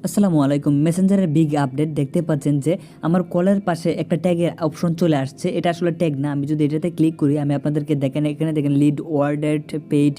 আসসালামু আলাইকুম। মেসেঞ্জারের big update দেখতে পাচ্ছেন যে আমার কলের পাশে একটা ট্যাগের অপশন চলে আসছে। এটা আসলে ট্যাগ না, আমি যদি এটাতে ক্লিক করি আমি আপনাদেরকে দেখেন, এখানে দেখেন লিড ওয়ার্ডেড পেইড,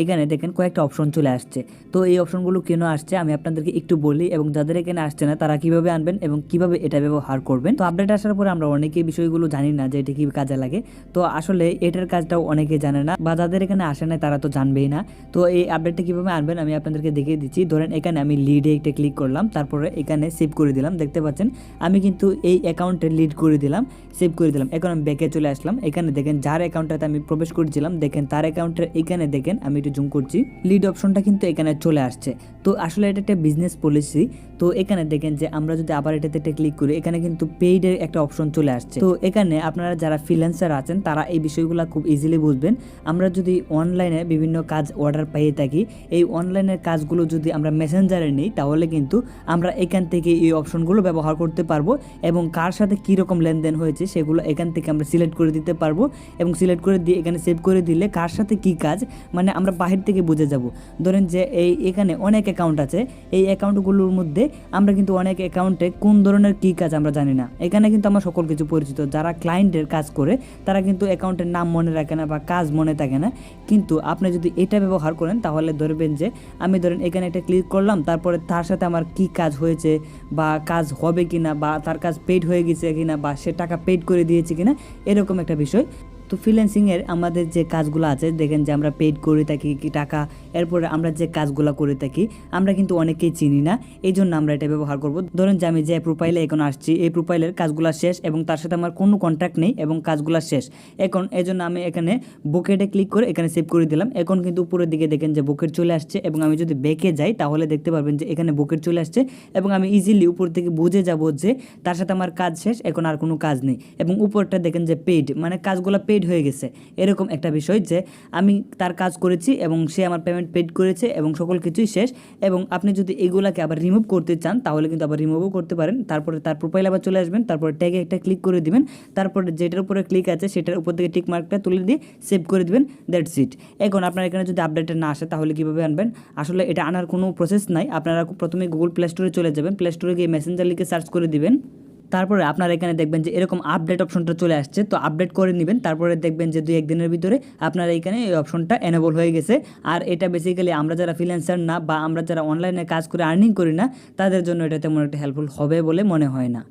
এখানে দেখেন কয়েকটা অপশন চলে আসছে। তো এই অপশনগুলো কেন আসছে আমি আপনাদেরকে একটু বলি, এবং যাদের এখানে আসছে না তারা কিভাবে আনবেন এবং কিভাবে এটা ব্যবহার করবেন। তো আপডেট আসার পরে আমরা অনেকেই বিষয়গুলো জানি না যে এটা কি কাজে লাগে। তো আসলে এটার কাজটাও অনেকে জানে না, বা যাদের এখানে আসে না তারা তো জানবেই না। তো এই আপডেটটা কিভাবে আনবেন আমি আপনাদেরকে দেখিয়ে দিচ্ছি। ধরেন এখানে আমি লিডে একটা ক্লিক করলাম, তারপরে এখানে সেভ করে দিলাম। দেখতে পাচ্ছেন আমি কিন্তু এই অ্যাকাউন্টে লিড করে দিলাম, সেভ করে দিলাম। এখন আমি ব্যাকে চলে আসলাম, এখানে দেখেন যার অ্যাকাউন্টটাতে আমি প্রবেশ করেছিলাম দেখেন তার অ্যাকাউন্টের এখানে দেখেন আমি একটু জুম করছি, লিড অপশনটা কিন্তু এখানে চলে আসছে। তো আসলে এটা একটা বিজনেস পলিসি। তো এখানে দেখেন যে আমরা যদি আবার এটাতে একটা ক্লিক করি এখানে কিন্তু পেইডের একটা অপশন চলে আসছে। তো এখানে আপনারা যারা ফ্রিল্যান্সার আছেন তারা এই বিষয়গুলো খুব ইজিলি বুঝবেন। আমরা যদি অনলাইনে বিভিন্ন কাজ অর্ডার পেয়ে থাকি, এই অনলাইনের কাজগুলো যদি আমরা মেসেঞ্জারে নিই তাহলে কিন্তু আমরা এখান থেকে এই অপশনগুলো ব্যবহার করতে পারবো, এবং কার সাথে কীরকম লেনদেন হয়েছে সেগুলো এখান থেকে আমরা সিলেক্ট করে দিতে পারবো, এবং সিলেক্ট করে দিয়ে এখানে সেভ করে দিলে কার সাথে কী কাজ মানে আমরা বাহির থেকে বুঝে যাব। ধরেন যে এখানে অনেক অ্যাকাউন্ট আছে, এই অ্যাকাউন্টগুলোর মধ্যে আমরা কিন্তু অনেক অ্যাকাউন্টে কোন ধরনের কী কাজ আমরা জানি না। এখানে কিন্তু আমার সকল কিছু পরিচিত, যারা ক্লায়েন্টের কাজ করে তারা কিন্তু অ্যাকাউন্টের নাম মনে রাখে না বা কাজ মনে থাকে না। কিন্তু আপনি যদি এটা ব্যবহার করেন তাহলে ধরবেন যে আমি ধরেন এখানে একটা ক্লিক করলাম, তারপরে তার সাথে আমার কী কাজ হয়েছে বা কাজ হবে কিনা, বা তার কাজ পেইড হয়ে গেছে কিনা, বা সে টাকা পেইড করে দিয়েছে কিনা, এরকম একটা বিষয়। তো ফ্রিল্যান্সিংয়ের আমাদের যে কাজগুলো আছে দেখেন যে আমরা পেইড করে থাকি কি টাকা, এরপরে আমরা যে কাজগুলো করে থাকি আমরা কিন্তু অনেকেই চিনি না, এই জন্য আমরা এটা ব্যবহার করব। ধরেন যে আমি যে প্রোফাইলে এখন আসছি এই প্রোফাইলের কাজগুলো শেষ এবং তার সাথে আমার কোনো কন্ট্যাক্ট নেই এবং কাজগুলো শেষ এখন, এই জন্য আমি এখানে বুকেটে ক্লিক করে এখানে সেভ করে দিলাম। এখন কিন্তু উপরের দিকে দেখেন যে বুকেট চলে আসছে, এবং আমি যদি ব্যাকে যাই তাহলে দেখতে পারবেন যে এখানে বুকেট চলে আসছে, এবং আমি ইজিলি উপর থেকে বুঝে যাব যে তার সাথে আমার কাজ শেষ, এখন আর কোনো কাজ নেই। এবং উপরটা দেখেন যে পেইড, মানে কাজগুলো পেইড হয়ে গেছে, এরকম একটা বিষয় যে আমি তার কাজ করেছি এবং সে আমার পেমেন্ট পেইড করেছে এবং সকল কিছুই শেষ। এবং আপনি যদি এগুলাকে আবার রিমুভ করতে চান তাহলে কিন্তু আবার রিমুভও করতে পারেন। তারপরে তার প্রোফাইল আবার চলে আসবেন, তারপরে ট্যাগে একটা ক্লিক করে দিবেন, তারপরে যেটার উপরে ক্লিক আছে সেটার উপর থেকে টিক মার্কটা তুলে দিয়ে সেভ করে দিবেন, দ্যাটস ইট। এখন আপনার এখানে যদি আপডেটটা না আসে তাহলে কীভাবে আনবেন? আসলে এটা আনার কোনো প্রসেস নাই। আপনারা প্রথমে গুগল প্লে স্টোরে চলে যাবেন, প্লে স্টোরে গিয়ে মেসেঞ্জার লিখে সার্চ করে দিবেন, তারপরে আপনারা এখানে দেখবেন যে এরকম আপডেট অপশনটা চলে আসছে। তো আপডেট করে নেবেন, তারপরে দেখবেন যে 2-1 দিনের ভিতরে আপনার এখানে এই অপশনটা এনেবল হয়ে গেছে। আর এটা বেসিক্যালি আমরা যারা ফ্রিল্যান্সার না বা আমরা যারা অনলাইনে কাজ করে আর্নিং করি না তাদের জন্য এটা তেমন একটা হেল্পফুল হবে বলে মনে হয় না।